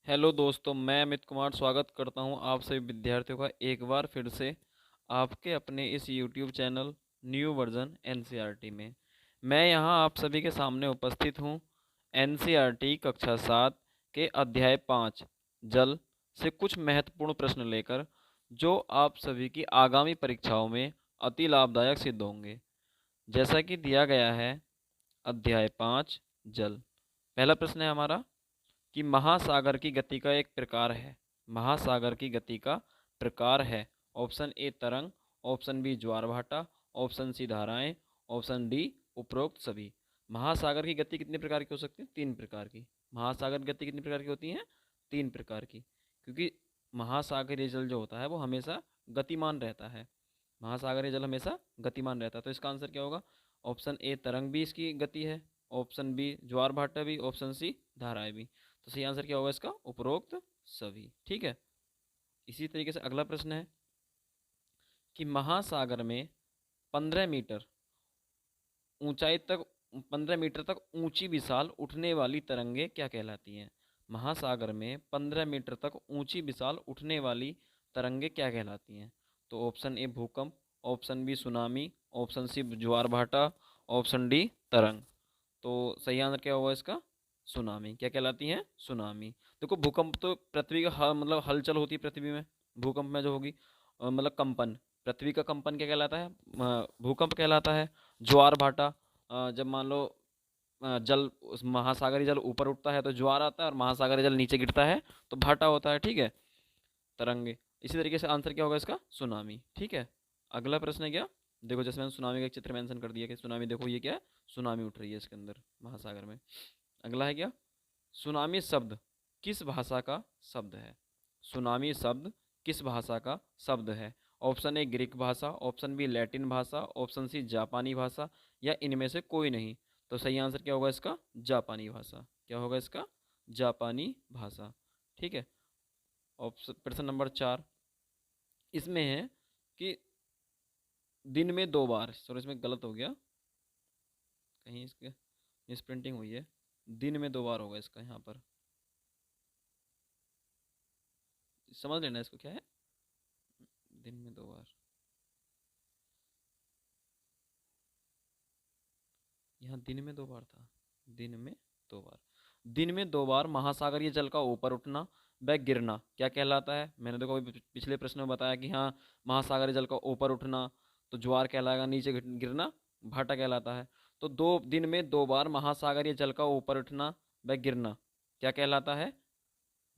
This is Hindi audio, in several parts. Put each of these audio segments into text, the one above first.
हेलो दोस्तों, मैं अमित कुमार स्वागत करता हूं आप सभी विद्यार्थियों का एक बार फिर से आपके अपने इस YouTube channel new version NCERT में। मैं यहां आप सभी के सामने उपस्थित हूं एनसीईआरटी कक्षा 7 के अध्याय 5 जल से कुछ महत्वपूर्ण प्रश्न लेकर, जो आप सभी की आगामी परीक्षाओं में अति लाभदायक सिद्ध होंगे। जैसा कि दिया गया है, अध्याय 5 जल। पहला प्रश्न है हमारा कि महासागर की गति का एक प्रकार है। महासागर की गति का प्रकार है। ऑप्शन ए तरंग, ऑप्शन बी ज्वार भाटा, ऑप्शन सी धाराएं, ऑप्शन डी उपरोक्त सभी। महासागर की गति कितने प्रकार की हो सकती है? 3 प्रकार की। महासागर की गति कितनी प्रकार की होती है? 3 प्रकार की। क्योंकि महासागरीय जल जो होता है वो हमेशा गतिमान रहता है। महासागरीय जल हमेशा गतिमान रहता है, तो इसका आंसर क्या होगा? ऑप्शन ए तरंग भी इसकी गति है, ऑप्शन बी ज्वार भाटा भी, ऑप्शन सी धाराएं भी। तो सही आंसर क्या होगा इसका? उपरोक्त सभी। ठीक है। इसी तरीके से अगला प्रश्न है कि महासागर में 15 मीटर ऊंचाई तक 15 मीटर तक ऊंची विशाल उठने वाली तरंगे क्या कहलाती हैं? महासागर में 15 मीटर तक ऊंची विशाल उठने वाली तरंगे क्या कहलाती हैं? तो ऑप्शन ए भूकंप, option B tsunami, option C ज्वार भाटा, ऑप्शन डी तरंग। तो सही आंसर क्या होगा इसका? सुनामी। क्या कहलाती हैं? सुनामी। देखो, भूकंप तो पृथ्वी का मतलब हलचल होती है पृथ्वी में। भूकंप में जो होगी मतलब कंपन, पृथ्वी का कंपन क्या कहलाता है? भूकंप कहलाता है। ज्वार भाटा, जब मान लो जल उस महासागरीय जल ऊपर उठता है तो ज्वार आता है, और महासागरीय जल नीचे गिरता है तो भाटा होता है। ठीक है, तरंगे। इसी तरीके से आंसर क्या होगा इसका? सुनामी। ठीक है। अगला प्रश्न है क्या? देखो, जैसे मैंने सुनामी का एक चित्र मेंशन कर दिया कि सुनामी, देखो ये क्या है? सुनामी उठ रही है इसके अंदर महासागर में। अगला है क्या? सुनामी शब्द किस भाषा का शब्द है? सुनामी शब्द किस भाषा का शब्द है? ऑप्शन ए ग्रीक भाषा, ऑप्शन बी लैटिन भाषा, ऑप्शन सी जापानी भाषा, या इनमें से कोई नहीं। तो सही आंसर क्या होगा इसका? जापानी भाषा। क्या होगा इसका? जापानी भाषा। ठीक है। ऑप्शन प्रश्न नंबर 4 इसमें है कि दिन में 2 बार, सॉरी इसमें गलत हो गया, कहीं इसके मिस प्रिंटिंग हुई है। दिन में 2 बार होगा इसका यहाँ पर, समझ लेना इसको क्या है। दिन में 2 बार, यहाँ दिन में 2 बार था। दिन में 2 बार, दिन में 2 बार महासागरीय जल का ऊपर उठना व गिरना क्या कहलाता है? मैंने देखो अभी पिछले प्रश्न में बताया कि हाँ, महासागरीय जल का ऊपर उठना तो ज्वार कहलाएगा, नीचे गिरना भाटा कहलाता है। तो 2 दिन में 2 बार महासागरीय जल का ऊपर उठना व गिरना क्या कहलाता है?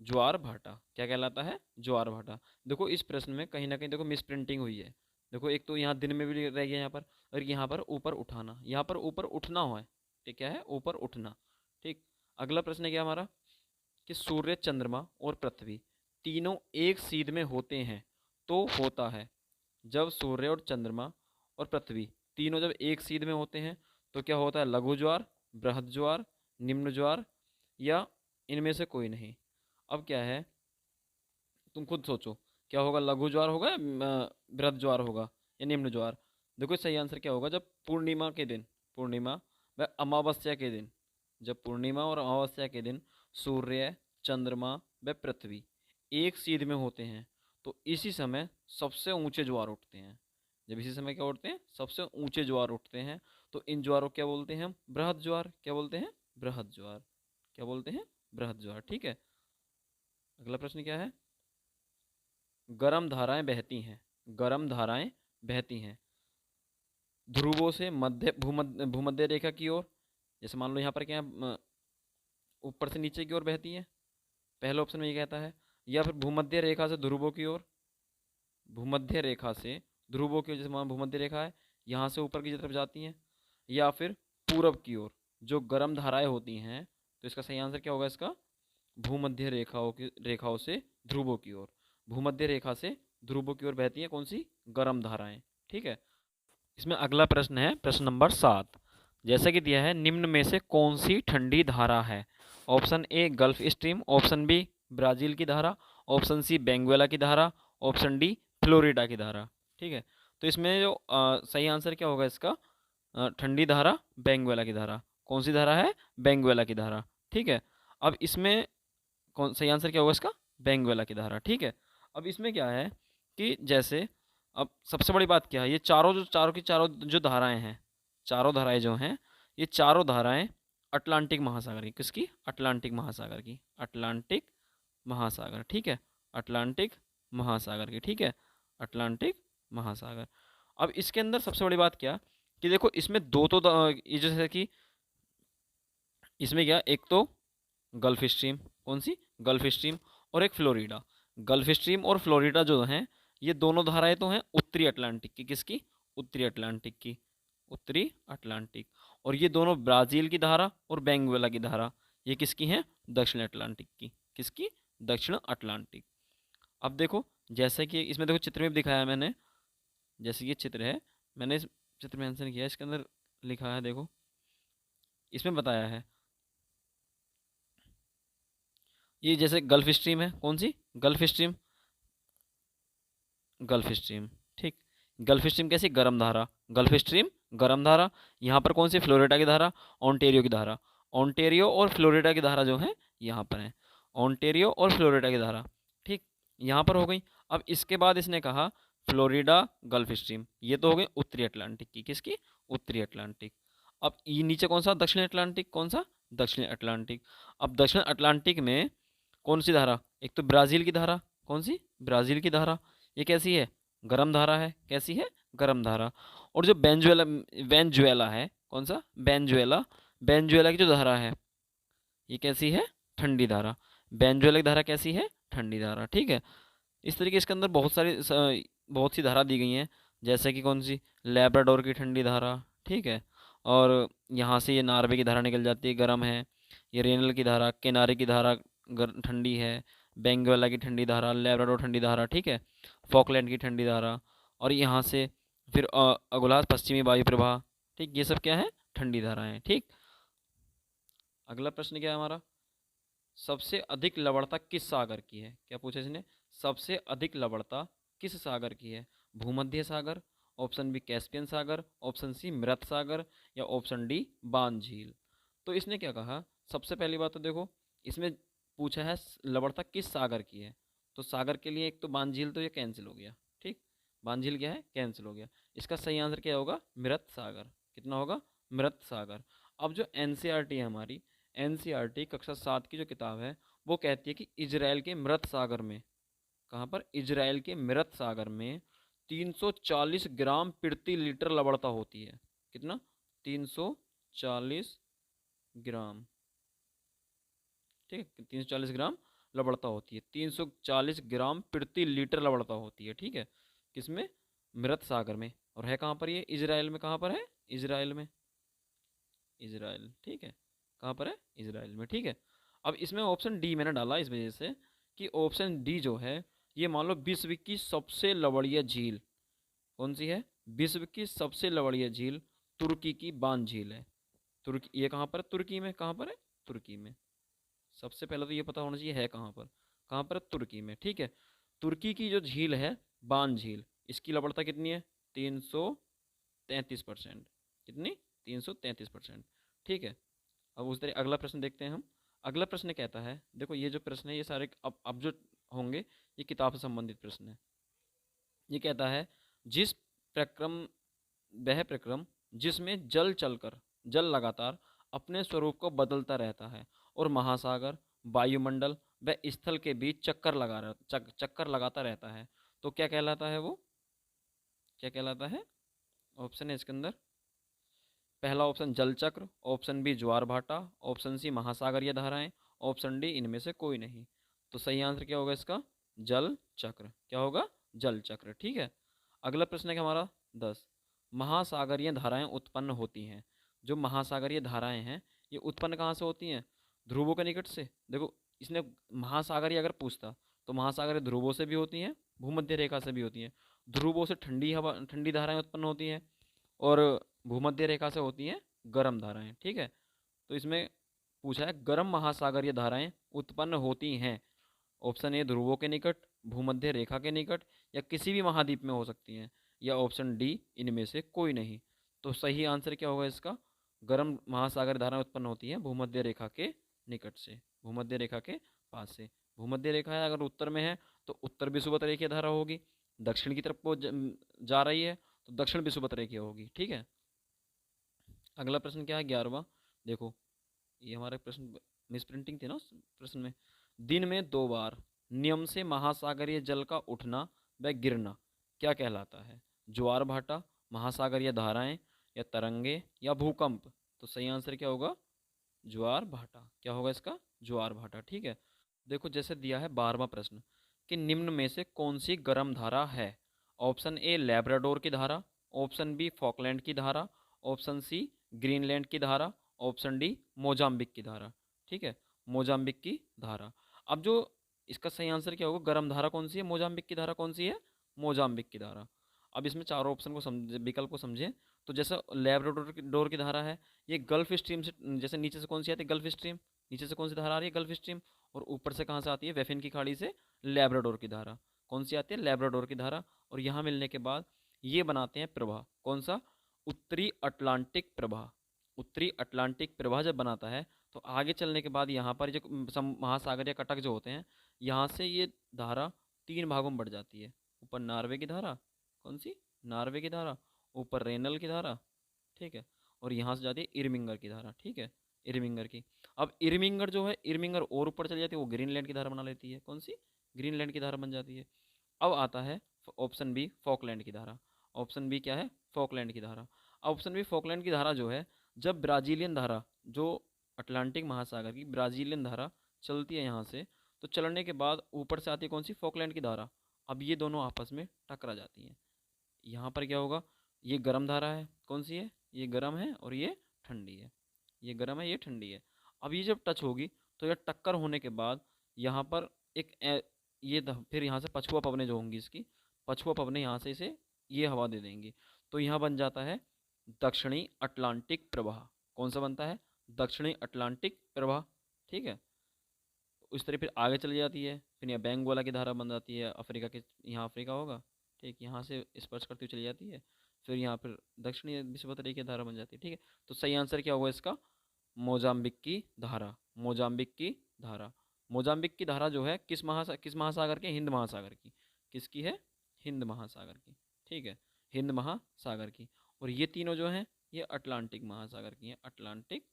ज्वार भाटा। क्या कहलाता है? ज्वार भाटा। देखो, इस प्रश्न में कहीं ना कहीं देखो मिस प्रिंटिंग हुई है। देखो, एक तो यहाँ दिन में भी रह गया यहाँ पर, और यहाँ पर ऊपर उठाना, यहाँ पर ऊपर उठना हुआ है। ठीक, क्या है? ऊपर उठना। ठीक। अगला प्रश्न है क्या हमारा कि सूर्य, चंद्रमा और पृथ्वी तीनों एक सीध में होते हैं तो होता है। जब सूर्य और चंद्रमा और पृथ्वी तीनों जब एक सीध में होते हैं तो क्या होता है? लघु ज्वार, बृहद ज्वार, निम्न ज्वार, या इनमें से कोई नहीं। अब क्या है, तुम खुद सोचो, क्या होगा? लघु ज्वार होगा या बृहद ज्वार होगा या निम्न ज्वार? देखो, सही आंसर क्या होगा? जब पूर्णिमा के दिन, पूर्णिमा व अमावस्या के दिन, जब पूर्णिमा और अमावस्या के दिन सूर्य, चंद्रमा व पृथ्वी एक सीध में होते हैं तो इसी समय सबसे ऊंचे ज्वार उठते हैं। जब इसी समय क्या उठते हैं? सबसे ऊंचे ज्वार उठते हैं। तो इन ज्वारों को क्या बोलते हैं हम? बृहद ज्वार। क्या बोलते हैं? बृहद ज्वार। क्या बोलते हैं? बृहद ज्वार। ठीक है। अगला प्रश्न क्या है? गर्म धाराएं बहती हैं, गर्म धाराएं बहती हैं ध्रुवों से मध्य भूमध्य भूमध्य रेखा की ओर। जैसे मान लो यहाँ पर क्या है, ऊपर से नीचे की ओर बहती है, पहले ऑप्शन में ये कहता है। या फिर भूमध्य रेखा से ध्रुवों की ओर, भूमध्य रेखा से ध्रुवों की ओर, जैसे मान भूमध्य रेखा है, यहाँ से ऊपर की तरफ जाती हैं। या फिर पूरब की ओर जो गर्म धाराएं होती हैं। तो इसका सही आंसर क्या होगा इसका? भूमध्य रेखाओं से ध्रुवों की ओर। भूमध्य रेखा से ध्रुवों की ओर बहती है कौन सी? गर्म धाराएं। ठीक है। इसमें अगला प्रश्न है प्रश्न नंबर 7। जैसा कि दिया है, निम्न में से कौन सी ठंडी धारा है? Option A Gulf Stream, option B Brazil की धारा, ऑप्शन सी बेंगुएला की धारा, ऑप्शन डी फ्लोरिडा की धारा। ठीक है। तो इसमें जो सही आंसर क्या होगा इसका? ठंडी धारा बेंगुएला की धारा। कौन सी धारा है? बेंगुएला की धारा। ठीक है। अब इसमें कौन सही आंसर क्या होगा इसका, बेंगुएला की धारा। ठीक है, अब इसमें क्या है कि जैसे अब सबसे बड़ी बात क्या है, ये चारों की चारों जो धाराएं हैं, चारों धाराएं जो हैं, ये चारों धाराएं अटलांटिक महासागर की, किसकी, अटलांटिक महासागर की, अटलांटिक महासागर। ठीक है, अटलांटिक महासागर की। ठीक है, अटलांटिक महासागर। अब इसके अंदर सबसे बड़ी बात क्या कि देखो इसमें दो तो ये जैसे कि इसमें क्या, एक तो गल्फ स्ट्रीम, कौन सी, गल्फ स्ट्रीम, और एक फ्लोरिडा। गल्फ स्ट्रीम और फ्लोरिडा जो हैं, ये दोनों धाराएं तो हैं उत्तरी अटलांटिक की, किसकी, उत्तरी अटलांटिक की, उत्तरी अटलांटिक। और ये दोनों ब्राज़ील की धारा और बेंगुएला की धारा, ये किसकी हैं, दक्षिण अटलांटिक की, किसकी, दक्षिण अटलांटिक। अब देखो जैसे कि इसमें देखो चित्र में भी दिखाया है मैंने, जैसे ये चित्र है, मैंने इस चित्र में मेंशन किया है, इसके अंदर लिखा है, देखो इसमें बताया है, ये जैसे गल्फ स्ट्रीम है, कौन सी, गल्फ स्ट्रीम, गल्फ स्ट्रीम। ठीक, गल्फ स्ट्रीम कैसी, गर्म धारा, गल्फ स्ट्रीम गर्म धारा। यहाँ पर कौन सी, फ्लोरिडा की धारा, ओंटेरियो की धारा। ओंटेरियो और फ्लोरिडा की धारा जो है यहाँ पर है, ओंटेरियो और फ्लोरिडा की धारा। ठीक, यहाँ पर हो गई। अब इसके बाद इसने कहा फ्लोरिडा गल्फ स्ट्रीम, ये तो हो गई उत्तरी अटलांटिक की, किसकी, उत्तरी अटलांटिक। अब ये नीचे कौन सा, दक्षिण अटलांटिक, कौन सा, दक्षिण अटलांटिक। अब दक्षिण अटलांटिक में कौन सी धारा, एक तो ब्राज़ील की धारा, कौन सी, ब्राज़ील की धारा, ये कैसी है, गरम धारा है, कैसी है, गरम धारा। और जो बेंजुएला, वेंजुएला है, कौन सा, बेंजुएला, बेंजुएला की जो धारा है, ये कैसी है, ठंडी धारा। बेंजुएला की धारा कैसी है, ठंडी धारा। ठीक है, इस तरीके इसके अंदर बहुत सी धारा दी गई हैं, जैसे कि कौन सी, लेब्राडोर की ठंडी धारा। ठीक है, और यहाँ से ये नार्वे की धारा निकल जाती है, गर्म है। ये रेनल की धारा, किनारे की धारा ठंडी है। बेंगुएला की ठंडी धारा, लेब्राडोर ठंडी धारा। ठीक है, फॉकलैंड की ठंडी धारा। और यहाँ से फिर अगुलास पश्चिमी वायु प्रवाह। ठीक, ये सब क्या है, ठंडी धाराएं। ठीक, अगला प्रश्न क्या है हमारा, सबसे अधिक लवणता किस सागर की है, क्या पूछा इसने, सबसे अधिक लवणता किस सागर की है, भूमध्य सागर, ऑप्शन बी कैस्पियन सागर, ऑप्शन सी मृत सागर, या ऑप्शन डी बान झील। तो इसने क्या कहा, सबसे पहली बात तो देखो इसमें पूछा है लवणता किस सागर की है, तो सागर के लिए एक तो बान झील, तो ये कैंसिल हो गया। ठीक, बान झील क्या है, कैंसिल हो गया। इसका सही आंसर क्या होगा, मृत सागर। कितना होगा, मृत सागर। अब जो एनसीईआरटी है हमारी, एनसीईआरटी कक्षा 7 की जो किताब है, वो कहती है कि इजराइल के मृत सागर में, कहाँ पर, इजराइल के मृत सागर में 340 ग्राम प्रति लीटर लवणता होती है। कितना, 340 ग्राम। ठीक है, 340 ग्राम लवणता होती है, 340 ग्राम प्रति लीटर लवणता होती है। ठीक है, किसमें, मृत सागर में। और है कहाँ पर ये, इजराइल में। कहाँ पर है, इजराइल में, इजराइल। ठीक है, कहाँ पर है, इजराइल में। ठीक है, अब इसमें ऑप्शन डी मैंने डाला इस वजह से कि ऑप्शन डी जो है, ये मान लो विश्व की सबसे लवणीय झील कौन सी है, विश्व की सबसे लवणीय झील तुर्की की बान झील है। तुर्की, ये कहाँ पर है, तुर्की में। कहाँ पर है, तुर्की में। सबसे पहले तो ये पता होना चाहिए है कहाँ पर, कहाँ पर है, तुर्की में। ठीक है, तुर्की की जो झील है बान झील, इसकी लवणता कितनी है, 333%। कितनी, 333%। ठीक है, अब उस तरह अगला प्रश्न देखते हैं हम। अगला प्रश्न कहता है, देखो ये जो प्रश्न है ये सारे अब जो होंगे ये किताब से संबंधित प्रश्न है। ये कहता है जिस प्रक्रम, वह प्रक्रम जिसमें जल चलकर, जल लगातार अपने स्वरूप को बदलता रहता है और महासागर, वायुमंडल व स्थल के बीच चक्कर लगाता रहता है, तो क्या कहलाता है वो, क्या कहलाता है। ऑप्शन है इसके अंदर, पहला ऑप्शन जल चक्र, ऑप्शन बी ज्वार भाटा, ऑप्शन सी महासागरीय धाराएं, ऑप्शन डी इनमें से कोई नहीं। तो सही आंसर क्या होगा इसका, जल चक्र। क्या होगा, जल चक्र। ठीक है, अगला प्रश्न है हमारा 10, महासागरीय धाराएं उत्पन्न होती हैं। जो महासागरीय धाराएं हैं ये उत्पन्न कहाँ से होती हैं, ध्रुवों के निकट से। देखो इसने महासागरीय अगर पूछता तो महासागरीय ध्रुवों से भी होती हैं, भूमध्य रेखा से भी होती हैं। ध्रुवों से ठंडी हवा, ठंडी धाराएं उत्पन्न होती हैं, और भूमध्य रेखा से होती हैं गर्म धाराएं। ठीक है, तो इसमें पूछा है गर्म महासागरीय धाराएं उत्पन्न होती हैं, ऑप्शन ए ध्रुवों के निकट, भूमध्य रेखा के निकट, या किसी भी महाद्वीप में हो सकती हैं, या ऑप्शन डी इनमें से कोई नहीं। तो सही आंसर क्या होगा इसका, गर्म महासागर धाराएं उत्पन्न होती हैं भूमध्य रेखा के निकट से, भूमध्य रेखा के पास से। भूमध्य रेखा है, अगर उत्तर में है तो उत्तर विषुवत रेखीय धारा होगी। दक्षिण की तरफ वो जा रही है तो दक्षिण विषुवत रेखीय होगी। ठीक है। अगला प्रश्न क्या है, 11वां। देखो, ये हमारा प्रश्न मिस प्रिंटिंग थी ना उस प्रश्न में। दिन में 2 बार नियम से महासागरीय जल का उठना व गिरना क्या कहलाता है? ज्वार भाटा, महासागरीय धाराएं, या तरंगे, या भूकंप। तो सही आंसर क्या होगा? ज्वार भाटा। क्या होगा इसका? ज्वार भाटा। ठीक है। देखो, जैसे दिया है 12वां प्रश्न कि निम्न में से कौन सी गर्म धारा है? ऑप्शन ए लैब्राडोर की धारा, ऑप्शन बी फॉकलैंड की धारा, ऑप्शन सी ग्रीनलैंड की धारा, ऑप्शन डी मोजाम्बिक की धारा। ठीक है, मोजाम्बिक की धारा। अब जो इसका सही आंसर क्या होगा? गर्म धारा कौन सी है? मोजाम्बिक की धारा कौन सी है? मोजाम्बिक की धारा। अब इसमें चारों ऑप्शन को समझे, विकल्प को समझें। तो जैसे लैब्राडोर की धारा है, ये गल्फ स्ट्रीम से, जैसे नीचे से कौन सी आती है? Gulf stream. नीचे से कौन सी धारा आ रही है? Gulf stream. और ऊपर से कहाँ से आती है? वेफिन की खाड़ी से लैब्राडोर की धारा। कौन सी आती है? लैब्राडोर की धारा। और यहाँ मिलने के बाद ये बनाते हैं प्रवाह। कौन सा? उत्तरी अटलांटिक प्रवाह। उत्तरी अटलांटिक प्रवाह जब बनाता है तो आगे चलने के बाद यहाँ पर जो महासागरीय कटक जो होते हैं, यहाँ से ये धारा 3 भागों में बढ़ जाती है। ऊपर नॉर्वे की धारा, कौन सी? नॉर्वे की धारा। ऊपर रेनल की धारा, ठीक है। और यहाँ से जाती है इरमिंगर की धारा। ठीक है, इरमिंगर की। अब इरमिंगर जो है, इरमिंगर और ऊपर चली जाती है, वो ग्रीनलैंड की धारा बना लेती है। कौन सी? ग्रीनलैंड की धारा बन जाती है। अब आता है ऑप्शन बी फॉकलैंड की धारा। ऑप्शन बी क्या है? फॉकलैंड की धारा। ऑप्शन बी फॉकलैंड की धारा जो है, जब ब्राजीलियन धारा, जो अटलांटिक महासागर की ब्राजीलियन धारा चलती है यहाँ से, तो चलने के बाद ऊपर से आती है कौन सी? फॉकलैंड की धारा। अब ये दोनों आपस में टकरा जाती हैं। यहाँ पर क्या होगा? ये गर्म धारा है, कौन सी है? ये गर्म है और ये ठंडी है। ये गर्म है, ये ठंडी है। अब ये जब टच होगी तो ये टक्कर होने के बाद यहाँ पर एक फिर यहाँ से पछुआ पवनें जो होंगी, इसकी पछुआ पवनें यहाँ से इसे ये हवा दे देंगी। तो यहाँ बन जाता है दक्षिणी अटलांटिक प्रवाह। कौन सा बनता है? दक्षिणी अटलांटिक प्रवाह। ठीक है। उस तरह फिर आगे चली जाती है, फिर यहाँ बेंगोला की धारा बन जाती है, अफ्रीका के, यहाँ अफ्रीका होगा, ठीक, यहाँ से स्पर्श करती हुई चली जाती है। फिर यहाँ पर दक्षिणी विषुवत रेखीय धारा बन जाती है। ठीक है। तो सही आंसर क्या होगा इसका? मोजाम्बिक की धारा। मोजाम्बिक की धारा। मोजाम्बिक की धारा जो है किस महासागर के? हिंद महासागर की। किसकी है? हिंद महासागर की। ठीक है, हिंद महासागर की। और ये तीनों जो हैं, ये अटलांटिक महासागर की हैं। अटलांटिक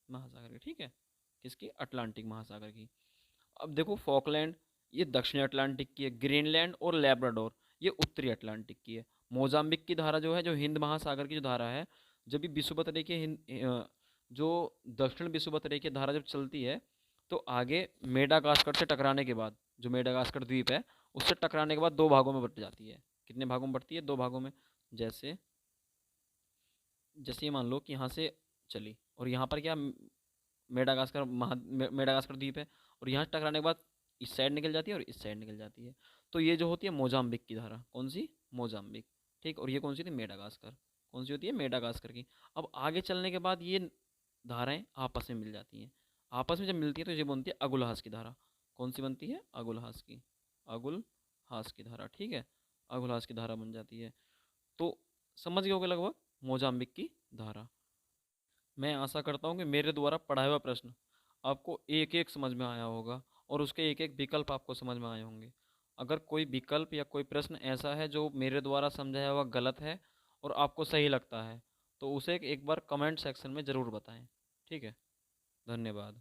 महासागर की। ठीक है, किसकी? अटलांटिक महासागर की। अब देखो, फॉकलैंड ये दक्षिणी अटलांटिक की है, ग्रीनलैंड और लैब्राडोर ये उत्तरी अटलांटिक की है। मोजाम्बिक की धारा जो है, जो हिंद महासागर की जो धारा है, जब भी विषुवत रेखीय जो दक्षिण विषुवत रेखीय धारा जब चलती है तो आगे मेडागास्कर से टकराने के बाद, जो मेडागास्कर द्वीप है उससे टकराने के बाद 2 भागों में बट जाती है। कितने भागों में बढ़ती है? 2 भागों में। जैसे जैसे ये मान लो कि यहाँ से चली और यहाँ पर क्या, मेडागास्कर द्वीप है, और यहाँ से टकराने के बाद इस साइड निकल जाती है और इस साइड निकल जाती है। तो ये जो होती है मोजाम्बिक की धारा। कौन सी? मोजाम्बिक। ठीक। और ये कौन सी थी? मेडागास्कर। कौन सी होती है? मेडागास्कर की। अब आगे चलने के बाद ये धाराएं आपस में मिल जाती हैं। आपस में जब मिलती है तो ये बनती है अगुलहास की धारा। कौन सी बनती है? अगुलहास की। अगुलहास की धारा। ठीक है, अगुलहास की धारा बन जाती है। तो समझ गए होगे लगभग, मोजाम्बिक की धारा। मैं आशा करता हूँ कि मेरे द्वारा पढ़ाया हुआ प्रश्न आपको एक एक समझ में आया होगा और उसके एक एक विकल्प आपको समझ में आए होंगे। अगर कोई विकल्प या कोई प्रश्न ऐसा है जो मेरे द्वारा समझाया हुआ गलत है और आपको सही लगता है, तो उसे एक बार कमेंट सेक्शन में ज़रूर बताएं। ठीक है, धन्यवाद।